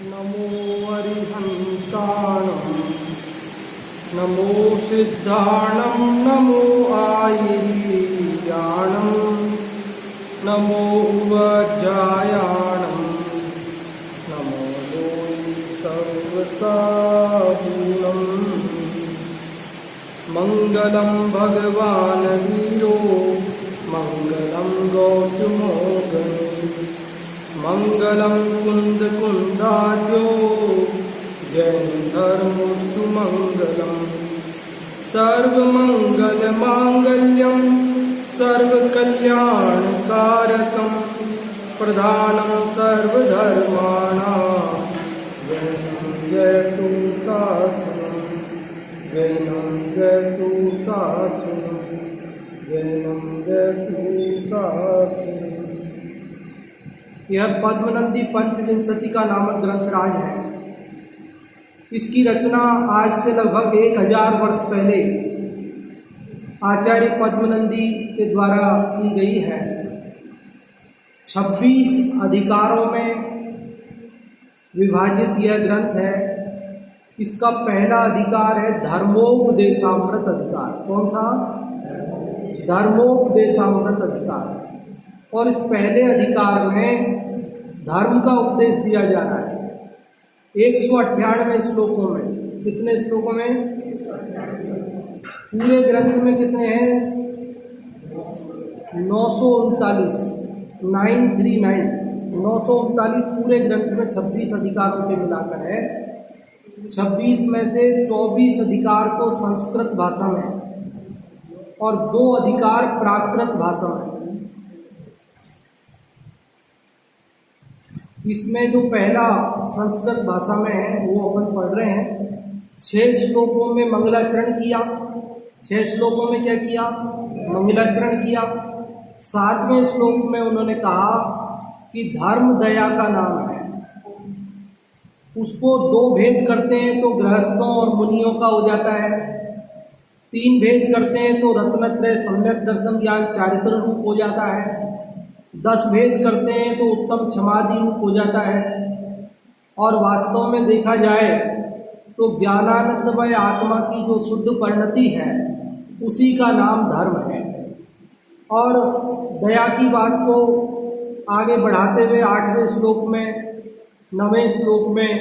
नमो अरिहन्ताणं नमो सिद्धाणं नमो आयर्याणं नमो वज्रायाणं नमो योनि सर्वसाहूनं मङ्गलं भगवान् वीरो मङ्गलं गौतमो गणे मङ्गलं कुन्दकुन्दार्यो जैनधर्मोऽस्तु मङ्गलं सर्वमङ्गलमाङ्गल्यं सर्वकल्याणकारकं प्रधानं सर्वधर्माणां जैनं जयतु शासनं जैनं जयतु शासनं जैनं जयतु शासनं। यह पद्मनंदी पंचविंशति का नामक ग्रंथराज है। इसकी रचना आज से लगभग 1000 वर्ष पहले आचार्य पद्मनंदी के द्वारा की गई है। 26 अधिकारों में विभाजित यह ग्रंथ है। इसका पहला अधिकार है धर्मोपदेशामृत अधिकार। कौन सा? धर्मोपदेशामृत अधिकार। और इस पहले अधिकार में धर्म का उपदेश दिया जा रहा है 198 श्लोकों में। कितने श्लोकों में? पूरे ग्रंथ में कितने हैं? 939 939 पूरे ग्रंथ में 26 अधिकारों के मिलाकर है। 26 में से 24 अधिकार तो संस्कृत भाषा में और 2 अधिकार प्राकृत भाषा में। इसमें जो पहला संस्कृत भाषा में है वो अपन पढ़ रहे हैं। 6 श्लोकों में मंगलाचरण किया। 6 श्लोकों में क्या किया? मंगलाचरण किया। 7वें श्लोक में उन्होंने कहा कि धर्म दया का नाम है। उसको 2 भेद करते हैं तो गृहस्थों और मुनियों का हो जाता है। 3 भेद करते हैं तो रत्नत्रय सम्यक दर्शन ज्ञान चारित्र रूप हो जाता है। 10 भेद करते हैं तो उत्तम क्षमादि रूप हो जाता है। और वास्तव में देखा जाए तो ज्ञानानंदमय आत्मा की जो शुद्ध परिणति है उसी का नाम धर्म है। और दया की बात को आगे बढ़ाते हुए 8वें श्लोक में 9वें श्लोक में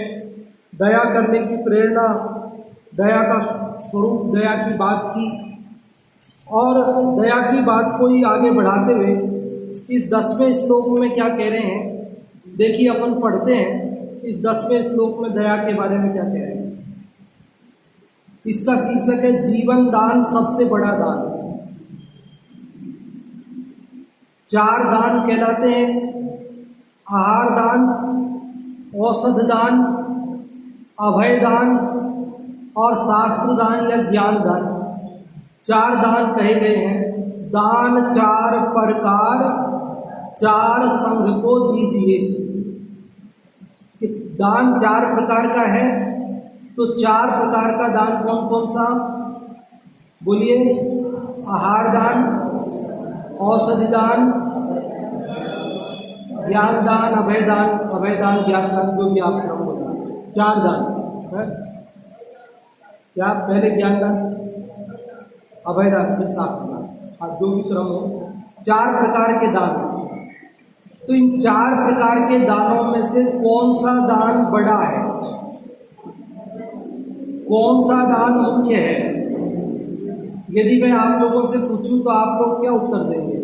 दया करने की प्रेरणा, दया का स्वरूप, दया की बात की। और दया की बात को ही आगे बढ़ाते हुए इस 10वें श्लोक में क्या कह रहे हैं देखिए, अपन पढ़ते हैं इस 10वें श्लोक में दया के बारे में क्या कह रहे हैं। इसका शीर्षक है जीवन दान सबसे बड़ा दान। 4 दान कहलाते हैं, आहार दान, औषध दान, अभय दान और शास्त्र दान या ज्ञान दान। 4 दान कहे गए हैं। दान 4 प्रकार 4 संघ को दीजिए। दान 4 प्रकार का है तो 4 प्रकार का दान कौन कौन सा? बोलिए। आहार दान, औषधि दान, ज्ञान दान, अभय दान, ज्ञान दान, जो भी आप क्रम होगा। 4 दान है क्या? पहले ज्ञान दान, अभय दान, फिर शास्त्र दान, जो भी क्रम हो। 4 प्रकार के दान। तो इन 4 प्रकार के दानों में से कौन सा दान बड़ा है? कौन सा दान मुख्य है? यदि मैं आप लोगों से पूछूं तो आप लोग क्या उत्तर देंगे?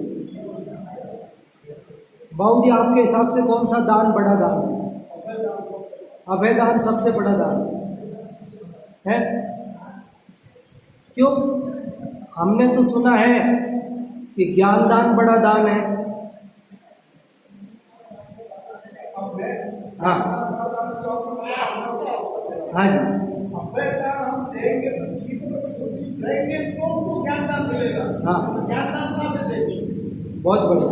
बाबू जी, आपके हिसाब से कौन सा दान बड़ा दान है? अभय दान सबसे बड़ा दान है। क्यों? हमने तो सुना है कि ज्ञान दान बड़ा दान है। हाँ हाँ जी। अभय दान हम देंगे तो देंगे तो उनको ज्ञान दान मिलेगा। हाँ, ज्ञान दान कहाँ से देंगे? बहुत बढ़िया।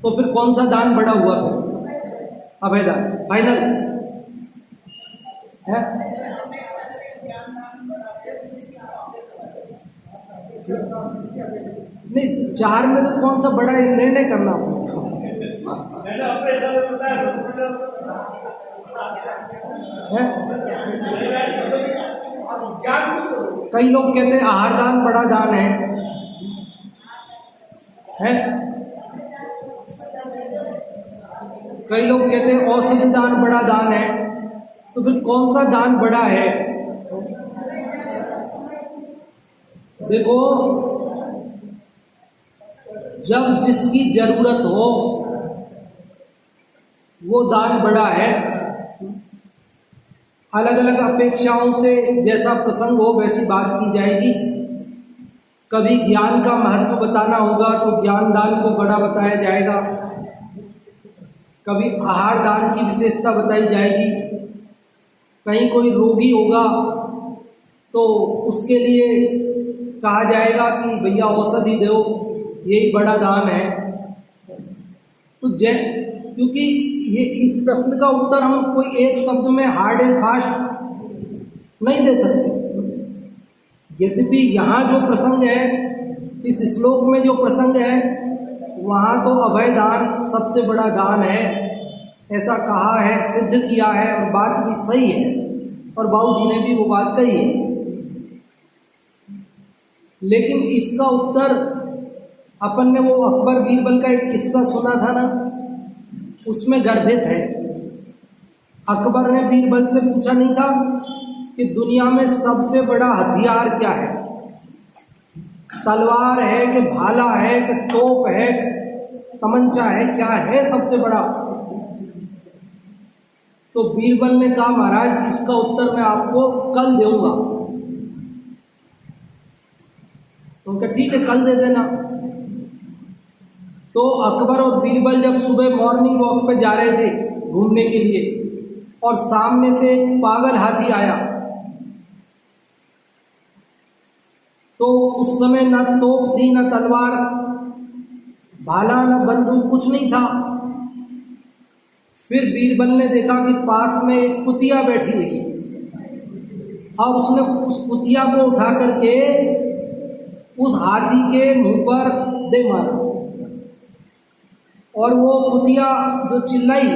तो फिर कौन सा दान बड़ा हुआ फिर? अभय दान फाइनल है। नहीं, 4 में से कौन सा बड़ा है निर्णय करना आपको। है? ज्ञान को स्वरूप कई लोग कहते हैं आहार दान बड़ा दान है? कई लोग कहते हैं औषधि दान बड़ा दान है। तो फिर कौन सा दान बड़ा है? देखो, जब जिसकी जरूरत हो वो दान बड़ा है। अलग अलग अपेक्षाओं से जैसा प्रसंग हो वैसी बात की जाएगी। कभी ज्ञान का महत्व बताना होगा तो ज्ञान दान को बड़ा बताया जाएगा, कभी आहार दान की विशेषता बताई जाएगी। कहीं कोई रोगी होगा तो उसके लिए कहा जाएगा कि भैया औषधि दो, यही बड़ा दान है। तो क्योंकि ये इस प्रश्न का उत्तर हम कोई एक शब्द में हार्ड एंड फास्ट नहीं दे सकते। यद्यपि यहाँ जो प्रसंग है, इस श्लोक में जो प्रसंग है, वहाँ तो अभय दान सबसे बड़ा दान है, ऐसा कहा है, सिद्ध किया है और बात भी सही है और बाबूजी ने भी वो बात कही है। लेकिन इसका उत्तर अपन ने वो अकबर बीरबल का एक किस्सा सुना था ना, उसमें गर्भित है। अकबर ने बीरबल से पूछा नहीं था कि दुनिया में सबसे बड़ा हथियार क्या है, तलवार है कि भाला है कि तोप है कि तमंचा है, क्या है सबसे बड़ा? तो बीरबल ने कहा महाराज इसका उत्तर मैं आपको कल दूंगा। तो उनका ठीक है कल दे देना। तो अकबर और बीरबल जब सुबह मॉर्निंग वॉक पे जा रहे थे घूमने के लिए और सामने से एक पागल हाथी आया, तो उस समय ना तोप थी, ना तलवार, भाला, ना बंदूक, कुछ नहीं था। फिर बीरबल ने देखा कि पास में एक कुतिया बैठी हुई और उसने उस कुतिया को उठा करके उस हाथी के मुंह पर दे मारा और वो कुतिया जो चिल्लाई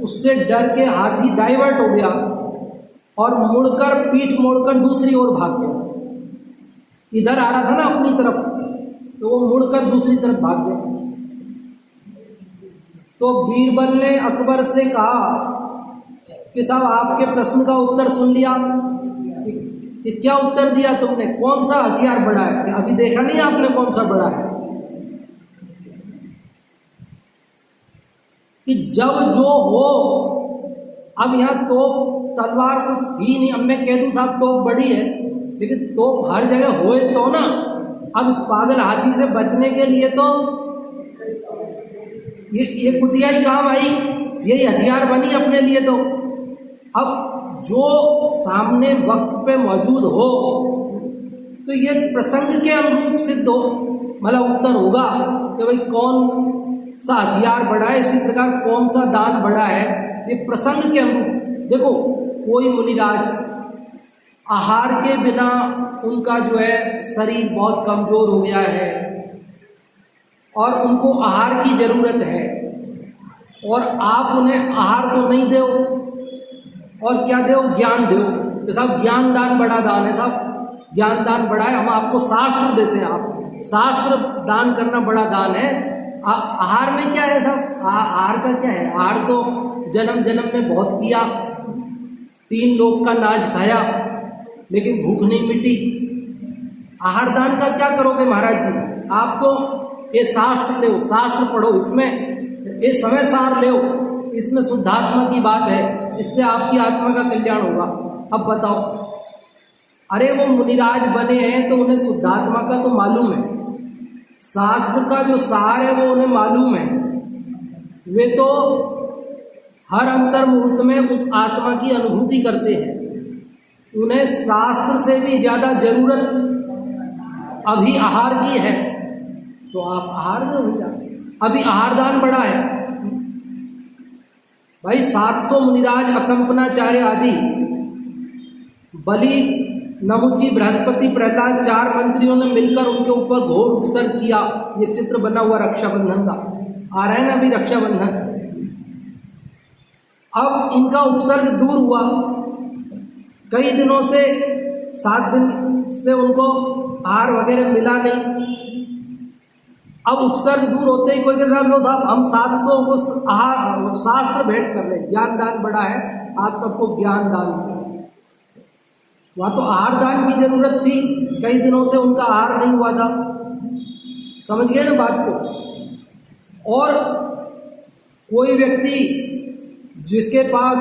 उससे डर के हाथी डाइवर्ट हो गया और मुड़कर पीठ मोड़कर दूसरी ओर भाग गया। इधर आ रहा था ना अपनी तरफ, तो वो मुड़कर दूसरी तरफ भाग गया। तो बीरबल ने अकबर से कहा कि साहब आपके प्रश्न का उत्तर सुन लिया कि क्या उत्तर दिया तुमने, कौन सा हथियार बड़ा है? अभी देखा नहीं आपने कौन सा बड़ा है? कि जब जो हो, अब यहाँ तोप तलवार कुछ थी नहीं, अब मैं कह दूं साहब तोप बड़ी है, लेकिन तोप हर जगह होए तो ना। अब इस पागल हाथी से बचने के लिए तो ये कुतिया ही काम आई, यही हथियार बनी अपने लिए। तो अब जो सामने वक्त पे मौजूद हो तो ये प्रसंग के अनुरूप सिद्ध हो, मतलब उत्तर होगा कि भाई कौन सा हथियार बड़ा है, इसी प्रकार कौन सा दान बड़ा है, ये प्रसंग के अनुरूप। देखो कोई मुनिराज आहार के बिना उनका जो है शरीर बहुत कमजोर हो गया है और उनको आहार की जरूरत है और आप उन्हें आहार तो नहीं दो और क्या दो, ज्ञान दो। तो साहब ज्ञान दान बड़ा दान है, साहब ज्ञान दान बड़ा है, हम आपको शास्त्र देते हैं, आप शास्त्र दान करना बड़ा दान है। आहार में क्या है साहब? आहार का क्या है? आहार तो जन्म जन्म में बहुत किया, 3 लोग का नाज खाया लेकिन भूख नहीं मिटी। आहार दान का क्या करोगे महाराज जी? आप तो ये शास्त्र ले, शास्त्र पढ़ो, इसमें ये समय सार ले, इसमें शुद्धात्मा की बात है, इससे आपकी आत्मा का कल्याण होगा। अब बताओ, अरे वो मुनिराज बने हैं तो उन्हें शुद्धात्मा का तो मालूम है, शास्त्र का जो सार है वो उन्हें मालूम है। वे तो हर अंतर मुहूर्त में उस आत्मा की अनुभूति करते हैं, उन्हें शास्त्र से भी ज्यादा जरूरत अभी आहार की है। तो आप आहार दो भैया, अभी आहार दान बड़ा है भाई। 700 मुनिराज, अकंपनाचार्य आदि, बलि, नमुची, बृहस्पति, प्रहलाद, 4 मंत्रियों ने मिलकर उनके ऊपर घोर उपसर्ग किया। ये चित्र बना हुआ रक्षाबंधन का, आ रहा है ना अभी रक्षाबंधन। अब इनका उपसर्ग दूर हुआ, कई दिनों से 7 दिन से उनको आहार वगैरह मिला नहीं। अब उपसर्ग दूर होते ही कोई कहता है लो साहब हम 700 को आहार शास्त्र भेंट कर रहे, ज्ञान दान बड़ा है, आप सबको ज्ञान दान। वहाँ तो आहार दान की जरूरत थी, कई दिनों से उनका आहार नहीं हुआ था। समझ गए ना बात को। और कोई व्यक्ति जिसके पास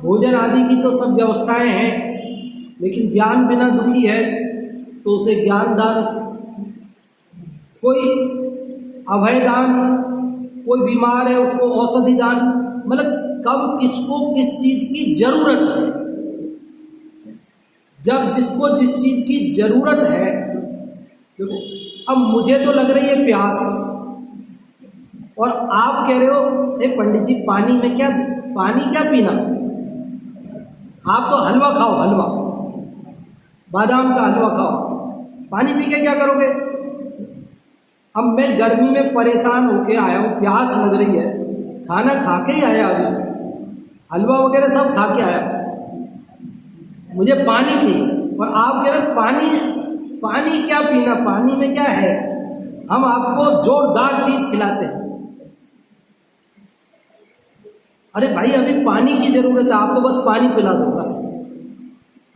भोजन आदि की तो सब व्यवस्थाएं हैं, लेकिन ज्ञान बिना दुखी है, तो उसे ज्ञान दान, कोई अभय दान, कोई बीमार है उसको औषधि दान, मतलब कब किसको किस चीज की जरूरत है, जब जिसको जिस चीज की जरूरत है। देखो अब मुझे तो लग रही है प्यास, और आप कह रहे हो हे पंडित जी पानी में क्या, पानी क्या पीना, आप तो हलवा खाओ, हलवा बादाम का हलवा खाओ, पानी पी के क्या करोगे। अब मैं गर्मी में परेशान होके आया हूँ, प्यास लग रही है, खाना खा के ही आया, अभी हलवा वगैरह सब खा के आया, मुझे पानी चाहिए, और आप कह रहे पानी, पानी क्या पीना, पानी में क्या है, हम आपको जोरदार चीज खिलाते हैं। अरे भाई अभी पानी की जरूरत है, आप तो बस पानी पिला दो बस,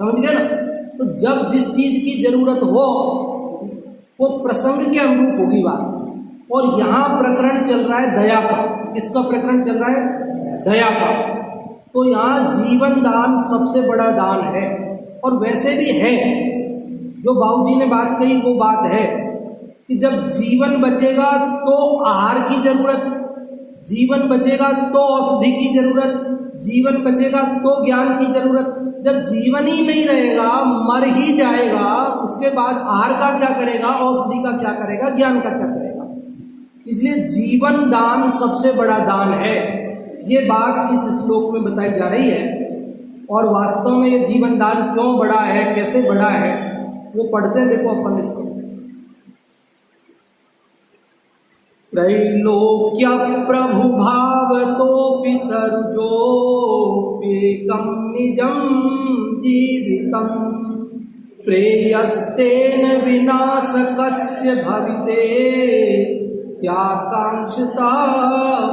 समझ गए ना। तो जब जिस चीज की जरूरत हो वो प्रसंग के अनुरूप होगी बात। और यहाँ प्रकरण चल रहा है दया का, किसका प्रकरण चल रहा है, दया का। तो यहाँ जीवन दान सबसे बड़ा दान है, और वैसे भी है, जो बाबूजी ने बात कही वो बात है कि जब जीवन बचेगा तो आहार की जरूरत, जीवन बचेगा तो औषधि की जरूरत, जीवन बचेगा तो ज्ञान की जरूरत। जब जीवन ही नहीं रहेगा, मर ही जाएगा, उसके बाद आहार का क्या करेगा, औषधि का क्या करेगा, ज्ञान का क्या करेगा। इसलिए जीवन दान सबसे बड़ा दान है, ये बात इस श्लोक में बताई जा रही है। और वास्तव में ये जीवन दान क्यों बड़ा है, कैसे बड़ा है, वो पढ़ते हैं, देखो अपन इसको। त्रैलोक्य प्रभु भावतोऽपि सर्वोऽप्येकं निजं जीवितं प्रेयस्तेन विनाशकस्य भविते त्याकांक्षिता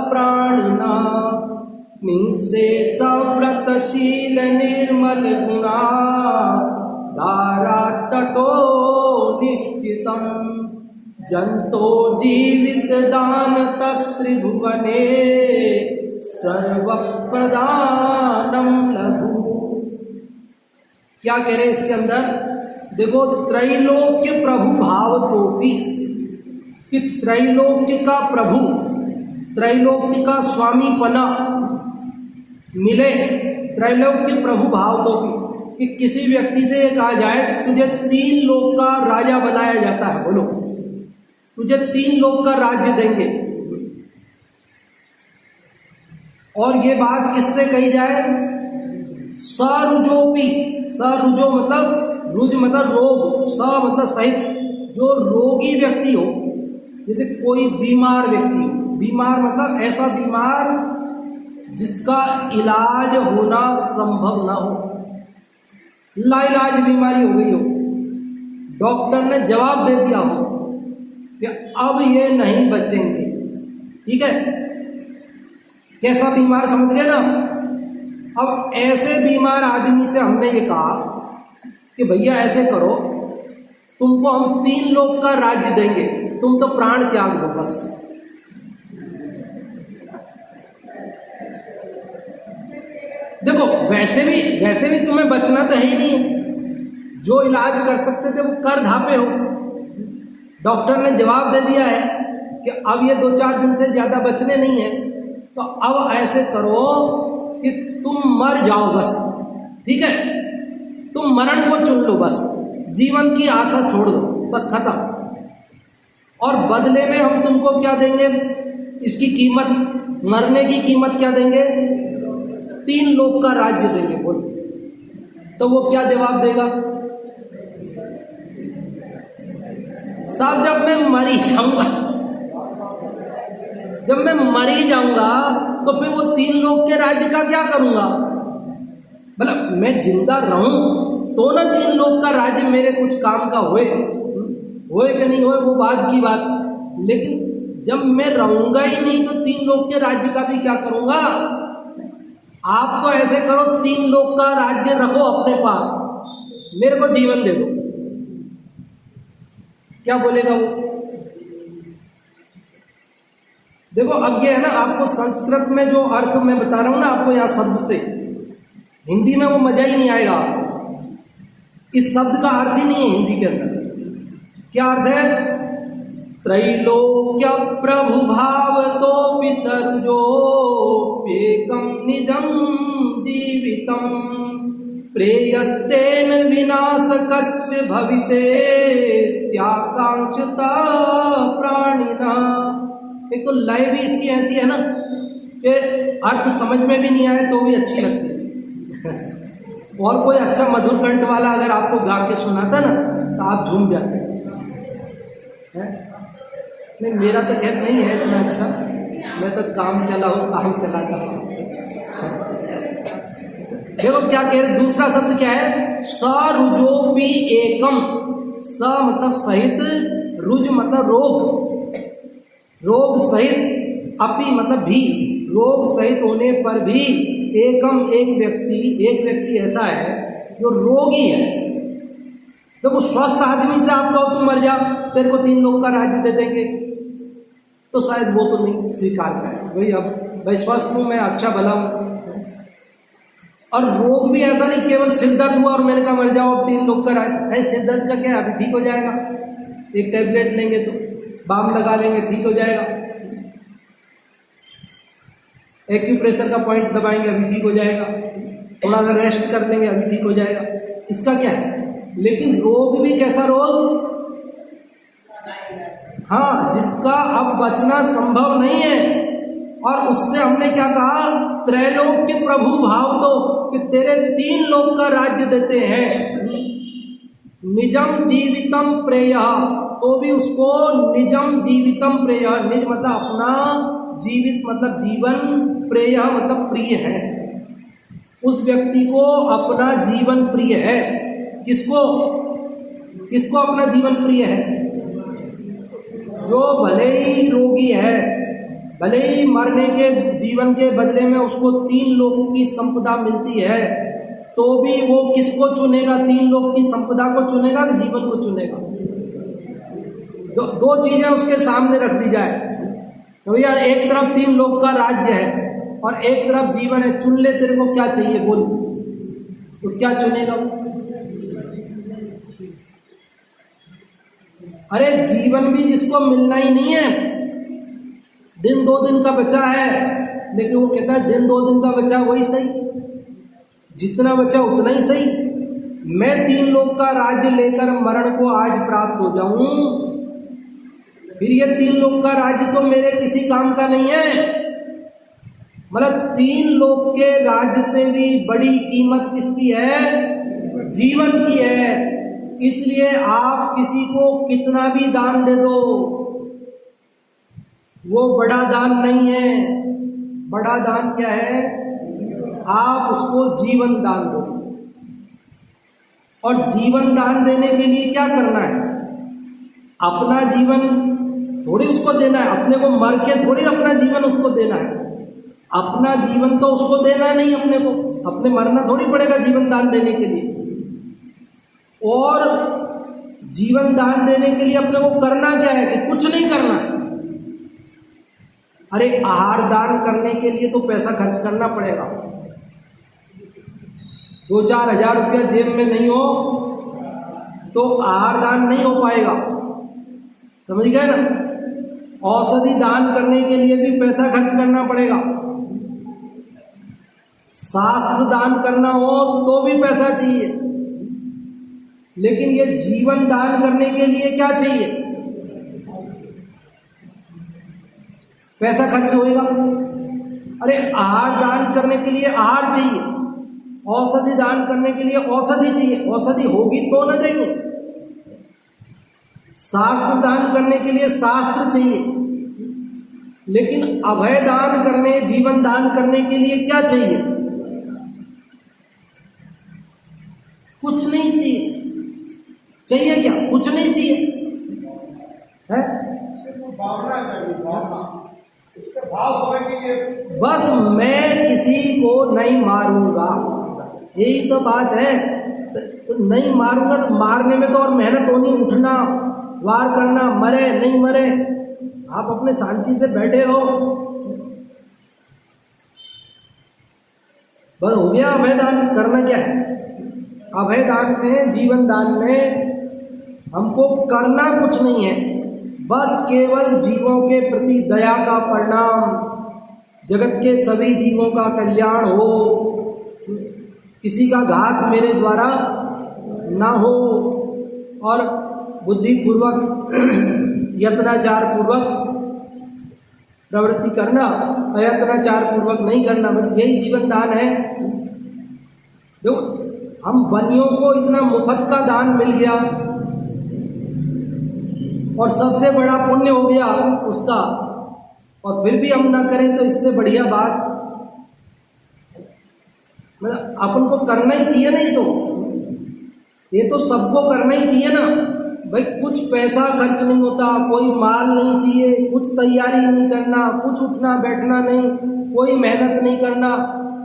प्राणिना निःशेष व्रतशील निर्मल गुणा धाराततो निश्चितम् जंतो जीवित दान तस्त्रिभुवने सर्व प्रदानम लघु। क्या कह रहे इसके अंदर, देखो त्रैलोक्य प्रभु भाव तो भी, कि त्रैलोक्य का प्रभु, त्रैलोक्य का स्वामी पना मिले, त्रैलोक्य प्रभु भाव तो भी, कि किसी व्यक्ति से ये कहा जाए कि तुझे 3 लोक का राजा बनाया जाता है, बोलो तुझे 3 लोक का राज्य देंगे। और ये बात किससे कही जाए, सरुजोपी, सरुजो मतलब रुज मतलब रोग, स मतलब सहित, जो रोगी व्यक्ति हो, जैसे कोई बीमार व्यक्ति हो, बीमार मतलब ऐसा बीमार जिसका इलाज होना संभव ना हो, लाइलाज बीमारी हो गई हो, डॉक्टर ने जवाब दे दिया हो कि अब ये नहीं बचेंगे, ठीक है, कैसा बीमार समझ गए ना। अब ऐसे बीमार आदमी से हमने ये कहा कि भैया ऐसे करो, तुमको हम 3 लोक का राज्य देंगे, तुम तो प्राण त्याग दो बस। देखो वैसे भी तुम्हें बचना तो है ही नहीं, जो इलाज कर सकते थे वो कर धापे हो, डॉक्टर ने जवाब दे दिया है कि अब ये 2-4 दिन से ज्यादा बचने नहीं है, तो अब ऐसे करो कि तुम मर जाओ बस, ठीक है, तुम मरण को चुन लो बस, जीवन की आशा छोड़ दो बस, खत्म। और बदले में हम तुमको क्या देंगे, इसकी कीमत, मरने की कीमत क्या देंगे, 3 लोक का राज्य देंगे, बोलो। तो वो क्या जवाब देगा, साहब जब मैं मरी जाऊंगा, जब मैं मर ही जाऊंगा तो फिर वो 3 लोक के राज्य का क्या करूंगा? मतलब मैं जिंदा रहूं तो ना 3 लोक का राज्य मेरे कुछ काम का होए कि नहीं होए वो बाद की बात, लेकिन जब मैं रहूंगा ही नहीं तो 3 लोक के राज्य का भी क्या करूंगा? आप तो ऐसे करो 3 लोक का राज्य रखो अपने पास, मेरे को जीवन दे दो, क्या बोलेगा वो? देखो अब ये है ना, आपको संस्कृत में जो अर्थ मैं बता रहा हूं ना आपको यहाँ शब्द से, हिंदी में वो मजा ही नहीं आएगा। इस शब्द का अर्थ ही नहीं है हिंदी के अंदर। क्या अर्थ है? त्रैलोक्य प्रभु भाव तो विसर्जो एकम निजम जीवितम प्रेयस्तेन विनाशकस्य भविते त्याकांक्षता प्राणिना। एक तो लय भी इसकी ऐसी है ना कि अर्थ समझ में भी नहीं आए तो भी अच्छी लगती है। और कोई अच्छा मधुर कंठ वाला अगर आपको गा के सुनाता ना तो आप झूम जाते हैं। नहीं मेरा तो खैर नहीं है इतना अच्छा, मैं तो काम चलाता हूँ। देखो क्या कह रहे, दूसरा शब्द क्या है? सरुजोपि एकम। स मतलब सहित, रुज मतलब रोग सहित, अपि मतलब भी, रोग सहित होने पर भी एकम एक व्यक्ति ऐसा है जो रोगी है। देखो स्वस्थ आदमी से आप कहो तू मर जा तेरे को 3 लोक का राज्य दे देंगे तो शायद वो तो नहीं स्वीकार करे, भाई अब भाई स्वस्थ हूं मैं, अच्छा भला हूं। और रोग भी ऐसा नहीं केवल सिर दर्द हुआ और मैंने कहा मर जाओ अब 3 लोक का राज्य है। सिर दर्द का क्या अभी ठीक हो जाएगा, एक टैबलेट लेंगे तो बाम लगा लेंगे ठीक हो जाएगा, एक्यूप्रेशर का पॉइंट दबाएंगे अभी ठीक हो जाएगा, थोड़ा सा रेस्ट कर लेंगे अभी ठीक हो जाएगा, इसका क्या है। लेकिन रोग भी कैसा रोग? हाँ, जिसका अब बचना संभव नहीं है। और उससे हमने क्या कहा? त्रैलोक के प्रभु भाव दो कि तेरे 3 लोक का राज्य देते हैं। निजम जीवितम प्रेय, तो भी उसको निजम जीवितम प्रेय, निज मतलब अपना, जीवित मतलब जीवन, प्रेय मतलब प्रिय है। उस व्यक्ति को अपना जीवन प्रिय है। किसको अपना जीवन प्रिय है? जो भले ही रोगी है, भले ही मरने के जीवन के बदले में उसको 3 लोक की संपदा मिलती है, तो भी वो किसको चुनेगा? 3 लोक की संपदा को चुनेगा कि जीवन को चुनेगा? दो चीजें उसके सामने रख दी जाए तो भैया एक तरफ 3 लोक का राज्य है और एक तरफ जीवन है, चुन ले तेरे को क्या चाहिए बोल, तो क्या चुनेगा? अरे जीवन भी जिसको मिलना ही नहीं है, दिन 2 दिन का बचा है, लेकिन वो कहता है दिन 2 दिन का बचा वही सही, जितना बचा उतना ही सही। मैं 3 लोक का राज्य लेकर मरण को आज प्राप्त हो जाऊं, फिर ये 3 लोक का राज्य तो मेरे किसी काम का नहीं है। मतलब 3 लोक के राज्य से भी बड़ी कीमत किसकी है? जीवन की है। इसलिए आप किसी को कितना भी दान दे दो, वो बड़ा दान नहीं है। बड़ा दान क्या है? आप उसको जीवन दान दो। और जीवन दान देने के लिए क्या करना है? अपना जीवन थोड़ी उसको देना है, अपने को मर के थोड़ी अपना जीवन उसको देना है। अपना जीवन तो उसको देना नहीं, अपने को अपने मरना थोड़ी पड़ेगा जीवन दान देने के लिए। और जीवन दान देने के लिए अपने को करना क्या है कि कुछ नहीं करना है। अरे आहार दान करने के लिए तो पैसा खर्च करना पड़ेगा। 2-4 हजार रुपया जेब में नहीं हो तो आहार दान नहीं हो पाएगा, समझ गए ना। औषधि दान करने के लिए भी पैसा खर्च करना पड़ेगा। शास्त्र दान करना हो तो भी पैसा चाहिए। लेकिन ये जीवन दान करने के लिए क्या चाहिए? पैसा खर्च होएगा। अरे आहार दान करने के लिए आहार चाहिए, औषधि दान करने के लिए औषधि चाहिए, औषधि होगी तो न देंगे। शास्त्र दान करने के लिए शास्त्र चाहिए, लेकिन अभय दान करने, जीवन दान करने के लिए क्या चाहिए? कुछ नहीं चाहिए। चाहिए क्या? कुछ नहीं चाहिए है। सिर्फ भावना चाहिए, भावना, उसके भाव होने के लिए। बस मैं किसी को नहीं मारूंगा, यही तो बात है। तो नहीं मारूंगा तो मारने में तो और मेहनत होनी, उठना, वार करना, मरे नहीं मरे, आप अपने शांति से बैठे रहो, बस हो गया। अभय दान करना क्या है? अभय दान में, जीवन दान में हमको करना कुछ नहीं है, बस केवल जीवों के प्रति दया का परिणाम, जगत के सभी जीवों का कल्याण हो, किसी का घात मेरे द्वारा ना हो, और बुद्धिपूर्वक यत्नाचार पूर्वक प्रवृत्ति करना, अयत्नाचार पूर्वक नहीं करना, बस यही जीवन दान है। देखो, हम बनियों को इतना मुफ्त का दान मिल गया और सबसे बड़ा पुण्य हो गया उसका, और फिर भी हम ना करें तो इससे बढ़िया बात, मतलब अपन को करना ही चाहिए ना। ये तो सबको करना ही चाहिए ना भाई। कुछ पैसा खर्च नहीं होता, कोई माल नहीं चाहिए, कुछ तैयारी नहीं करना, कुछ उठना बैठना नहीं, कोई मेहनत नहीं करना,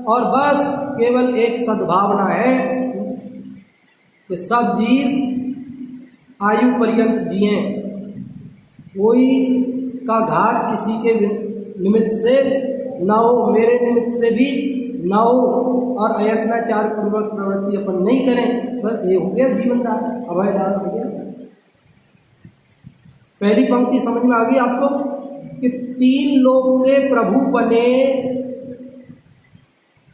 और बस केवल एक सद्भावना है कि सब जीव आयु पर्यंत जिए, कोई का घात किसी के निमित्त से ना हो, मेरे निमित्त से भी ना हो, और अयत्नाचार पूर्वक प्रवृत्ति अपन नहीं करें। बस ये हो गया जीवन दान, अभय दान हो गया। पहली पंक्ति समझ में आ गई आपको कि 3 लोक के प्रभु बने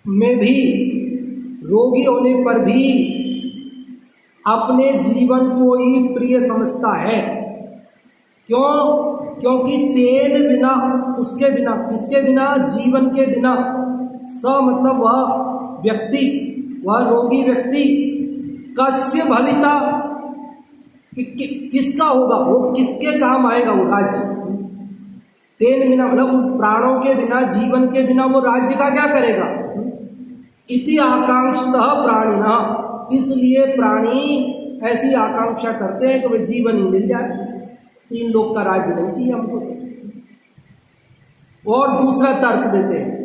में भी, रोगी होने पर भी अपने जीवन को ही प्रिय समझता है। क्यों? क्योंकि तेन बिना, उसके बिना, किसके बिना? जीवन के बिना। स मतलब वह व्यक्ति, वह रोगी व्यक्ति, कस्य भविता, किसका होगा वो, किसके काम आएगा वो राज्य। तेन बिना मतलब उस प्राणों के बिना, जीवन के बिना वो राज्य का क्या करेगा? इति आकांक्षतः प्राणिनः, इसलिए प्राणी ऐसी आकांक्षा करते हैं कि वे जीवन ही मिल जाए, 3 लोक का राज्य नहीं चाहिए हमको। और दूसरा तर्क देते हैं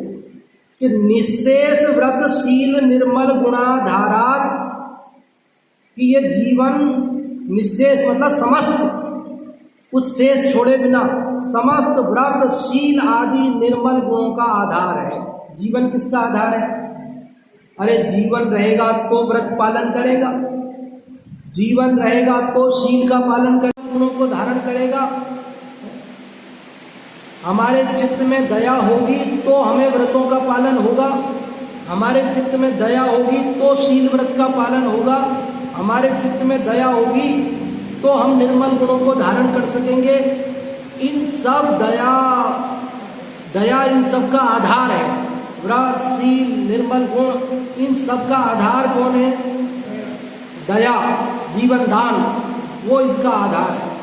कि निशेष व्रतशील निर्मल गुणाधारात, कि ये जीवन निशेष मतलब समस्त, कुछ शेष छोड़े बिना, समस्त व्रतशील आदि निर्मल गुणों का आधार है। जीवन किसका आधार है? अरे जीवन रहेगा तो व्रत पालन करेगा, जीवन रहेगा तो शील का पालन करेगा, गुणों को धारण करेगा। हमारे चित्त में दया होगी तो हमें व्रतों का पालन होगा, हमारे चित्त में दया होगी तो शील व्रत का पालन होगा, हमारे चित्त में दया होगी तो हम निर्मल गुणों को धारण कर सकेंगे। इन सब दया इन सब का आधार है। व्रत, शील, निर्मल गुण, इन सब का आधार कौन है? दया, जीवन दान, वो इनका आधार है।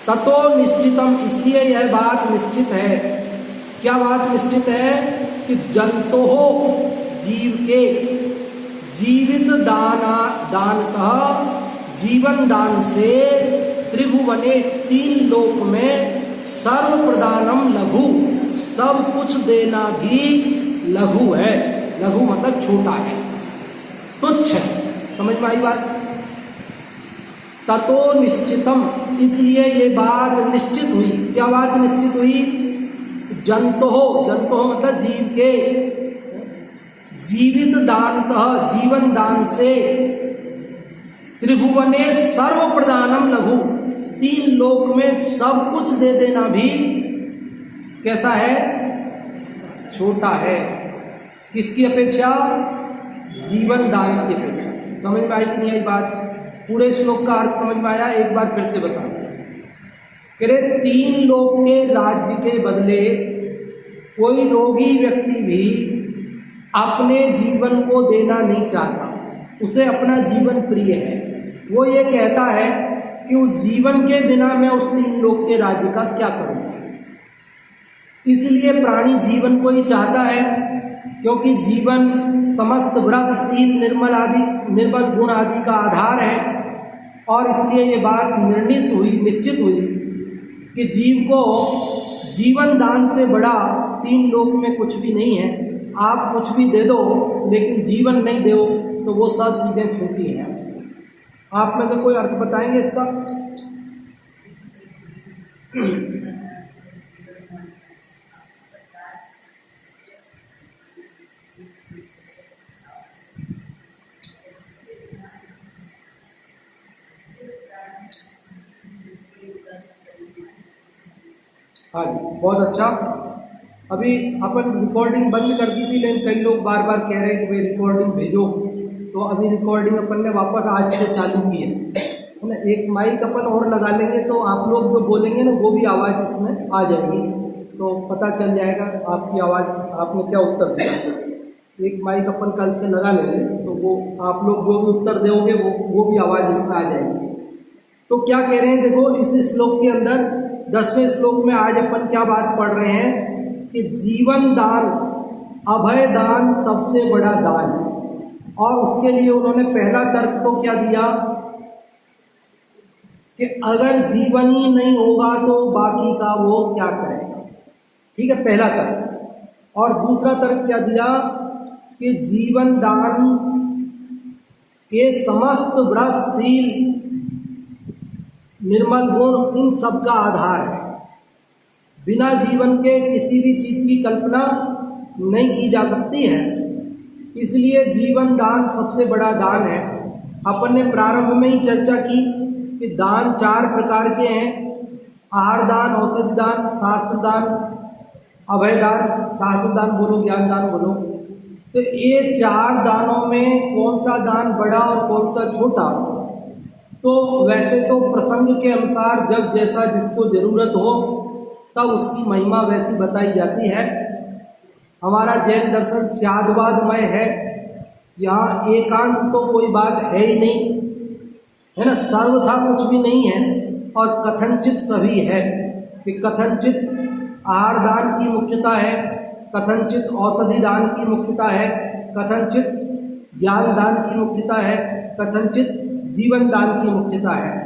ततो निश्चितम, इसलिए यह बात निश्चित है। क्या बात निश्चित है? कि जंतो जीव के जीवित दानतः, जीवन दान से त्रिभुवने 3 लोक में सर्व प्रदानम लघु, सब कुछ देना भी लघु है। लघु मतलब छोटा है, तुच्छ है। समझ में आई बात? ततो निश्चितम, इसलिए ये बात निश्चित हुई। क्या बात निश्चित हुई? जंतो मतलब जीव के, जीवित दानतः, जीवन दान से, त्रिभुवने सर्व प्रदानम लघु, 3 लोक में सब कुछ दे देना भी कैसा है? छोटा है। किसकी अपेक्षा? जीवन दान की अपेक्षा। समझ में आई कि नहीं आई बात? पूरे श्लोक का अर्थ समझ में आया? एक बार फिर से बता। कह रहे 3 लोक के राज्य के बदले कोई रोगी व्यक्ति भी अपने जीवन को देना नहीं चाहता, उसे अपना जीवन प्रिय है। वो ये कहता है कि उस जीवन के बिना मैं उस 3 लोक के राज्य का क्या करूँगा। इसलिए प्राणी जीवन को ही चाहता है, क्योंकि जीवन समस्त व्रतशील निर्मल गुण आदि का आधार है। और इसलिए ये बात निश्चित हुई कि जीव को जीवन दान से बड़ा तीन लोक में कुछ भी नहीं है। आप कुछ भी दे दो लेकिन जीवन नहीं दो तो वो सब चीज़ें छोटी हैं। आप में से कोई अर्थ बताएंगे इसका? हाँ जी, बहुत अच्छा। अभी अपन रिकॉर्डिंग बंद कर दी थी, लेकिन कई लोग बार बार कह रहे हैं कि भाई रिकॉर्डिंग भेजो, तो अभी रिकॉर्डिंग अपन ने वापस आज से चालू की है ना। एक माइक अपन और लगा लेंगे तो आप लोग जो बोलेंगे ना वो भी आवाज़ इसमें आ जाएगी, तो पता चल जाएगा आपकी आवाज़, आपने क्या उत्तर दिया। एक माइक अपन कल से लगा लेंगे तो वो आप लोग जो भी उत्तर दोगे वो भी आवाज़ इसमें आ जाएगी। तो क्या कह रहे हैं, देखो इस श्लोक के अंदर 10वें श्लोक में आज अपन क्या बात पढ़ रहे हैं कि जीवन दान, अभय दान सबसे बड़ा दान। और उसके लिए उन्होंने पहला तर्क तो क्या दिया कि अगर जीवन ही नहीं होगा तो बाकी का वो क्या करेगा। ठीक है, पहला तर्क। और दूसरा तर्क क्या दिया कि जीवन दान ये समस्त व्रतशील निर्मल गुण इन सब का आधार है। बिना जीवन के किसी भी चीज़ की कल्पना नहीं की जा सकती है, इसलिए जीवन दान सबसे बड़ा दान है। अपन ने प्रारंभ में ही चर्चा की कि दान 4 प्रकार के हैं, आहार दान, औषधि दान, शास्त्र दान, अभय दान। शास्त्र दान बोलो, ज्ञान दान बोलो। तो ये 4 दानों में कौन सा दान बड़ा और कौन सा छोटा, तो वैसे तो प्रसंग के अनुसार जब जैसा जिसको ज़रूरत हो तब उसकी महिमा वैसी बताई जाती है। हमारा जैन दर्शन स्यादवादमय है, यहाँ एकांत तो कोई बात है ही नहीं, है ना। सर्वथा कुछ भी नहीं है और कथनचित सभी है कि कथनचित आहार दान की मुख्यता है, कथनचित औषधि दान की मुख्यता है, कथनचित ज्ञान दान की मुख्यता है, कथनचित जीवन दान की मुख्यता है।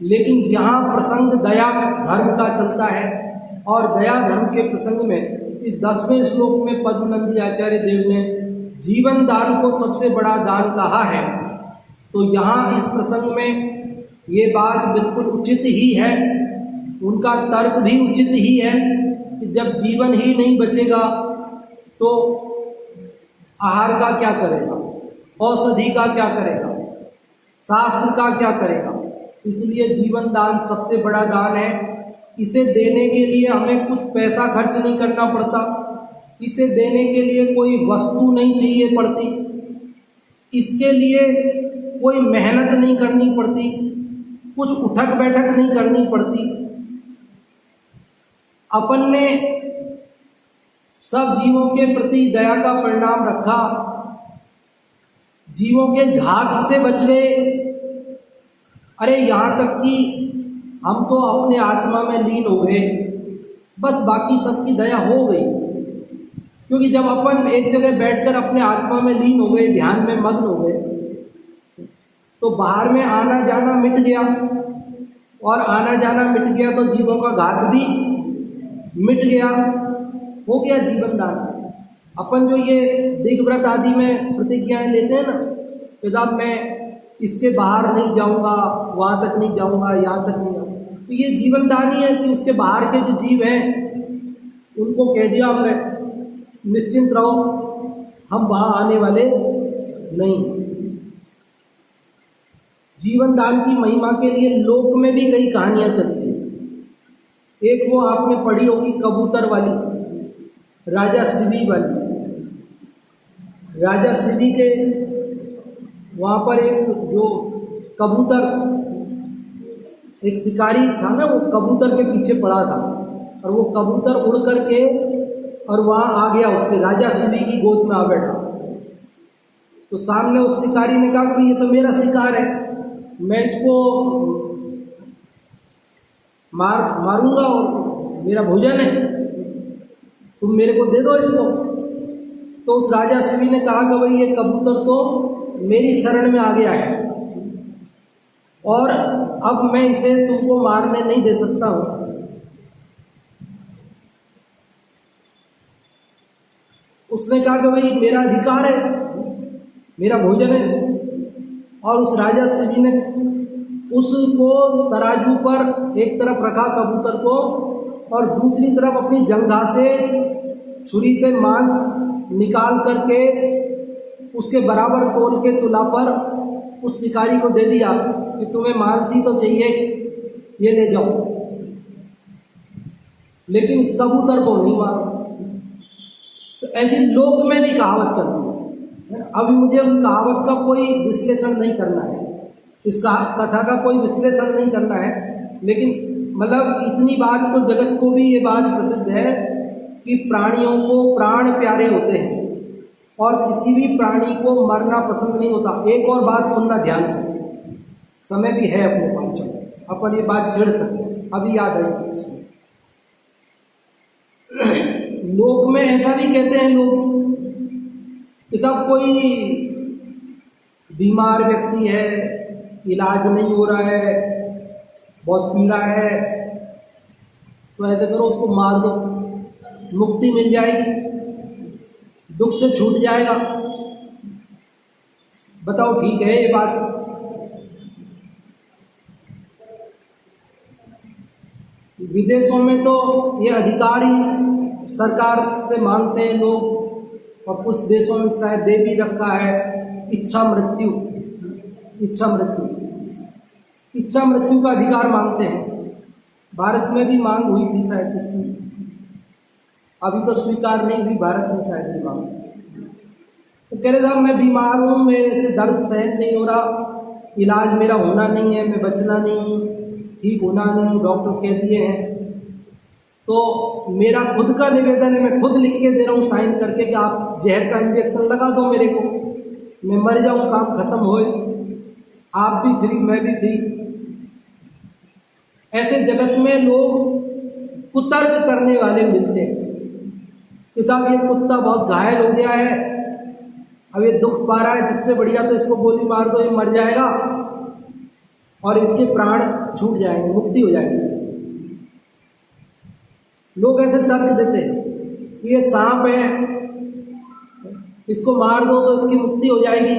लेकिन यहाँ प्रसंग दया धर्म का चलता है और दया धर्म के प्रसंग में इस 10वें श्लोक में पद्मनंदी आचार्य देव ने जीवन दान को सबसे बड़ा दान कहा है। तो यहाँ इस प्रसंग में ये बात बिल्कुल उचित ही है, उनका तर्क भी उचित ही है कि जब जीवन ही नहीं बचेगा तो आहार का क्या करेगा, औषधि का क्या करेगा, शास्त्र का क्या करेगा। इसलिए जीवन दान सबसे बड़ा दान है। इसे देने के लिए हमें कुछ पैसा खर्च नहीं करना पड़ता, इसे देने के लिए कोई वस्तु नहीं चाहिए पड़ती, इसके लिए कोई मेहनत नहीं करनी पड़ती, कुछ उठक बैठक नहीं करनी पड़ती। अपन ने सब जीवों के प्रति दया का परिणाम रखा, जीवों के घात से बच गए। अरे यहाँ तक कि हम तो अपने आत्मा में लीन हो गए, बस बाकी सबकी दया हो गई। क्योंकि जब अपन एक जगह बैठकर अपने आत्मा में लीन हो गए, ध्यान में मग्न हो गए, तो बाहर में आना जाना मिट गया, और आना जाना मिट गया तो जीवों का घात भी मिट गया, हो गया जीवन दान। अपन जो ये दिग्व्रत आदि में प्रतिज्ञाएं लेते हैं ना, कि जब मैं इसके बाहर नहीं जाऊंगा, वहाँ तक नहीं जाऊंगा, यहाँ तक नहीं जाऊंगा, तो ये जीवन दान ही है कि उसके बाहर के जो जीव हैं उनको कह दिया हमने निश्चिंत रहो, हम वहाँ आने वाले नहीं। जीवन दान की महिमा के लिए लोक में भी कई कहानियाँ चलती हैं। एक वो आपने पढ़ी होगी कबूतर वाली, राजा सिदी वाली। राजा सिदी के वहाँ पर एक जो कबूतर, एक शिकारी था ना, वो कबूतर के पीछे पड़ा था, और वो कबूतर उड़ करके और वहाँ आ गया, उसके राजा सिदी की गोद में आ बैठा। तो सामने उस शिकारी ने कहा कि भाई ये तो मेरा शिकार है, मैं इसको मारूंगा और मेरा भोजन है। तुम मेरे को दे दो इसको। तो उस राजा शिवी ने कहा कि भाई ये कबूतर तो मेरी शरण में आ गया है और अब मैं इसे तुमको मारने नहीं दे सकता हूं। उसने कहा कि भाई मेरा अधिकार है, मेरा भोजन है। और उस राजा शिवी ने उसको तराजू पर एक तरफ रखा कबूतर को और दूसरी तरफ अपनी जंघा से छुरी से मांस निकाल करके उसके बराबर तोल के तुला पर उस शिकारी को दे दिया कि तुम्हें मांस ही तो चाहिए, ये ले जाओ, लेकिन इस कबूतर को नहीं मारो। तो ऐसी लोक में भी कहावत चलती है। अभी मुझे उस कहावत का कोई विश्लेषण नहीं करना है, इस कथा का कोई विश्लेषण नहीं करना है, लेकिन मतलब इतनी बात तो जगत को भी ये बात प्रसिद्ध है कि प्राणियों को प्राण प्यारे होते हैं और किसी भी प्राणी को मरना पसंद नहीं होता। एक और बात सुनना ध्यान से, समय भी है अपने पास, चलो अपन ये बात छेड़ सकते हैं, अभी याद आई। लोक में ऐसा भी कहते हैं लोग कि साहब कोई बीमार व्यक्ति है, इलाज नहीं हो रहा है, बहुत पीड़ा है, तो ऐसे करो उसको मार दो, मुक्ति मिल जाएगी, दुख से छूट जाएगा। बताओ ठीक है ये बात? विदेशों में तो ये अधिकारी सरकार से मांगते हैं लोग, और कुछ देशों में शायद दे भी रखा है इच्छा मृत्यु का अधिकार मांगते हैं। भारत में भी मांग हुई थी शायद इसकी, अभी तो स्वीकार नहीं हुई भारत में शायद भी मांग। तो कह रहे साहब मैं बीमार हूँ, मेरे से दर्द सहन नहीं हो रहा, इलाज मेरा होना नहीं है, मैं बचना नहीं, ठीक होना नहीं, डॉक्टर कह दिए हैं, तो मेरा खुद का निवेदन है, मैं खुद लिख के दे रहा हूँ साइन करके कि आप जहर का इंजेक्शन लगा दो मेरे को, मैं मर जाऊँ, काम खत्म होए, आप भी फ्री मैं भी फ्री। ऐसे जगत में लोग कुतर्क करने वाले मिलते हैं कि साहब ये कुत्ता बहुत घायल हो गया है, अब ये दुख पा रहा है, जिससे बढ़िया तो इसको गोली मार दो, ये मर जाएगा और इसके प्राण छूट जाएंगे, मुक्ति हो जाएगी इसकी। लोग ऐसे तर्क देते हैं कि ये सांप है, इसको मार दो तो इसकी मुक्ति हो जाएगी।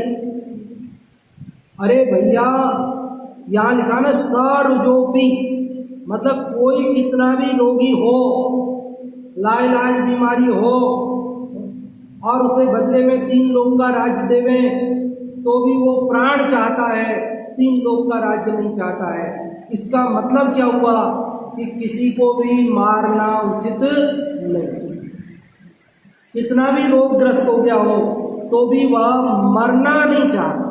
अरे भैया यहाँ लिखा ना सर्वजोपी, मतलब कोई कितना भी रोगी हो, लाइलाज बीमारी हो और उसे बदले में 3 लोक का राज्य देवे तो भी वो प्राण चाहता है, 3 लोक का राज्य नहीं चाहता है। इसका मतलब क्या हुआ कि किसी को भी मारना उचित नहीं। कितना भी रोगग्रस्त हो गया हो तो भी वह मरना नहीं चाहता,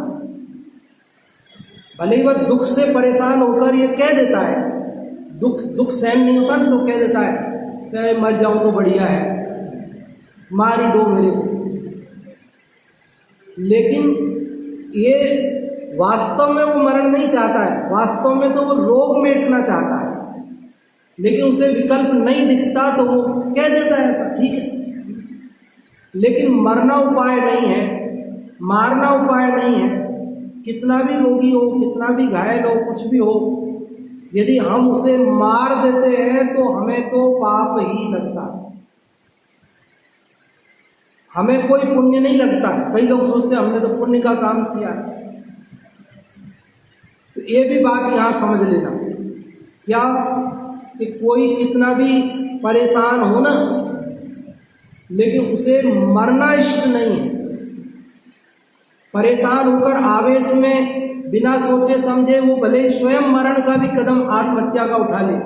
भले ही वह दुख से परेशान होकर ये कह देता है, दुख सहन नहीं होता ना तो कह देता है कि मर जाऊं तो बढ़िया है, मार ही दो मेरे को। लेकिन ये वास्तव में वो मरण नहीं चाहता है, वास्तव में तो वो रोग मिटना चाहता है, लेकिन उसे विकल्प नहीं दिखता तो वो कह देता है ऐसा, ठीक है। लेकिन मरना उपाय नहीं है, मारना उपाय नहीं है। कितना भी रोगी हो, कितना भी घायल हो, कुछ भी हो, यदि हम उसे मार देते हैं तो हमें तो पाप ही लगता है, हमें कोई पुण्य नहीं लगता है। कई लोग सोचते हैं हमने तो पुण्य का काम किया है। तो ये भी बात यहाँ समझ लेना, क्या कि कोई कितना भी परेशान हो ना, लेकिन उसे मरना इष्ट नहीं है। परेशान होकर आवेश में बिना सोचे समझे वो भले स्वयं मरण का भी कदम आत्महत्या का उठा ले,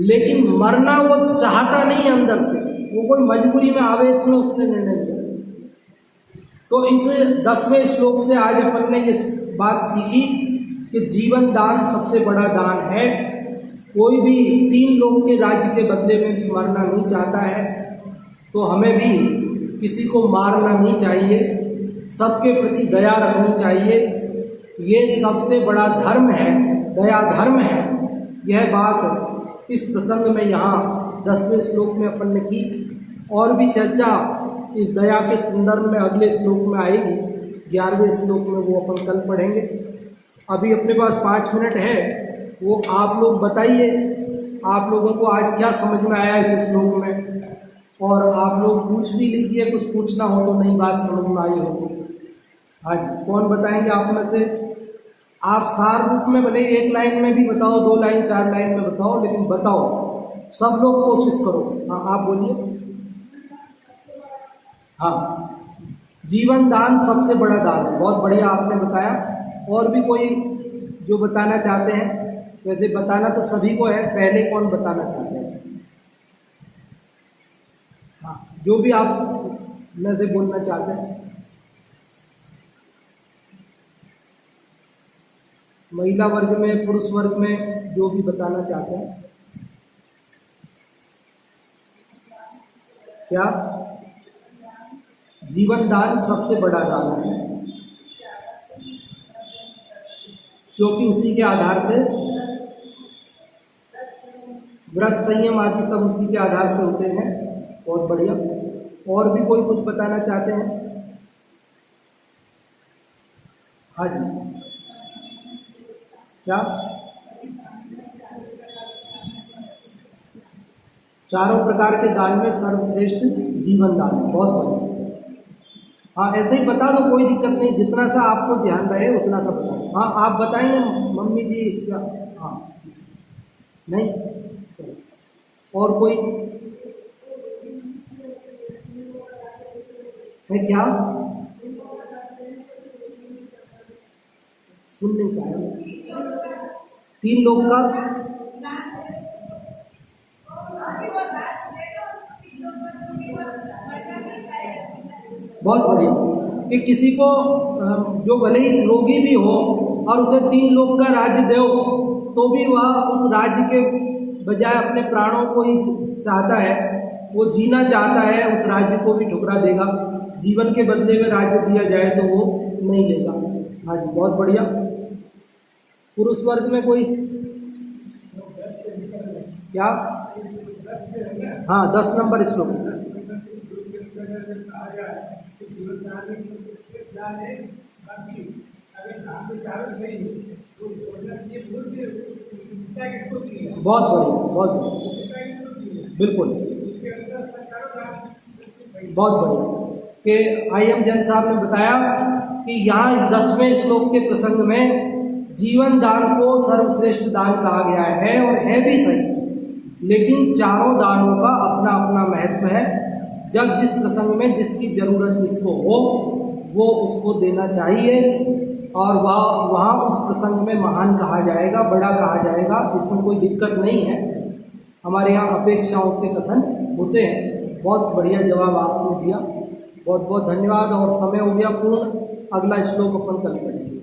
लेकिन मरना वो चाहता नहीं अंदर से, वो कोई मजबूरी में आवेश में उसने निर्णय लिया। तो इस 10वें श्लोक से आज अपन ने ये बात सीखी कि जीवन दान सबसे बड़ा दान है। कोई भी 3 लोक के राज्य के बदले में भी मरना नहीं चाहता है, तो हमें भी किसी को मारना नहीं चाहिए, सबके प्रति दया रखनी चाहिए। ये सबसे बड़ा धर्म है, दया धर्म है। यह बात इस प्रसंग में यहाँ 10वें श्लोक में अपन ने की। और भी चर्चा इस दया के संदर्भ में अगले श्लोक में आएगी। 11वें श्लोक में वो अपन कल पढ़ेंगे। अभी अपने पास 5 मिनट है, वो आप लोग बताइए आप लोगों को आज क्या समझ में आया इस श्लोक में, और आप लोग पूछ भी लीजिए, कुछ पूछना हो तो नई बात समझ में आई हो। आज कौन बताएंगे आप में से? आप सार रूप में भले 1 लाइन में भी बताओ, 2 लाइन 4 लाइन में बताओ, लेकिन बताओ, सब लोग कोशिश करो। हाँ आप बोलिए। हाँ, जीवन दान सबसे बड़ा दान है, बहुत बढ़िया आपने बताया। और भी कोई जो बताना चाहते हैं? वैसे बताना तो सभी को है, पहले कौन बताना चाहते हैं? हाँ, जो भी आप में से बोलना चाहते हैं। महिला वर्ग में, पुरुष वर्ग में, जो भी बताना चाहते हैं। क्या? जीवन दान सबसे बड़ा दान है, क्योंकि उसी के आधार से व्रत संयम आदि सब उसी के आधार से होते हैं। बहुत बढ़िया। और भी कोई कुछ बताना चाहते हैं? हाँ जी, क्या? चारों प्रकार के दान में सर्वश्रेष्ठ जीवन दान है। बहुत बढ़िया। हाँ, ऐसे ही बता दो, कोई दिक्कत नहीं, जितना सा आपको ध्यान रहे उतना सा बताओ। हाँ, आप बताएंगे मम्मी जी क्या? हाँ, नहीं, और कोई है क्या? सुनने का है 3 लोग का। बहुत बढ़िया। कि किसी को जो भले ही रोगी भी हो और उसे 3 लोग का राज्य दो, तो भी वह उस राज्य के बजाय अपने प्राणों को ही चाहता है, वो जीना चाहता है, उस राज्य को भी ठुकरा देगा। जीवन के बदले में राज्य दिया जाए तो वो नहीं लेगा। हाँ जी, बहुत बढ़िया। पुरुष वर्ग में कोई? क्या? हाँ, 10 नंबर श्लोक। बहुत बढ़िया, बहुत बढ़िया, बिल्कुल, बहुत बढ़िया। कि आई.एम. जैन साहब ने बताया कि यहाँ इस 10वें श्लोक के प्रसंग में जीवन दान को सर्वश्रेष्ठ दान कहा गया है, और है भी सही, लेकिन चारों दानों का अपना अपना महत्व है। जब जिस प्रसंग में जिसकी जरूरत जिसको हो वो उसको देना चाहिए, और वहाँ उस प्रसंग में महान कहा जाएगा, बड़ा कहा जाएगा, इसमें कोई दिक्कत नहीं है। हमारे यहाँ अपेक्षाओं से कथन होते हैं। बहुत बढ़िया जवाब आपने दिया, बहुत बहुत धन्यवाद। और समय हो गया पूर्ण, अगला श्लोक अपन कल करेंगे।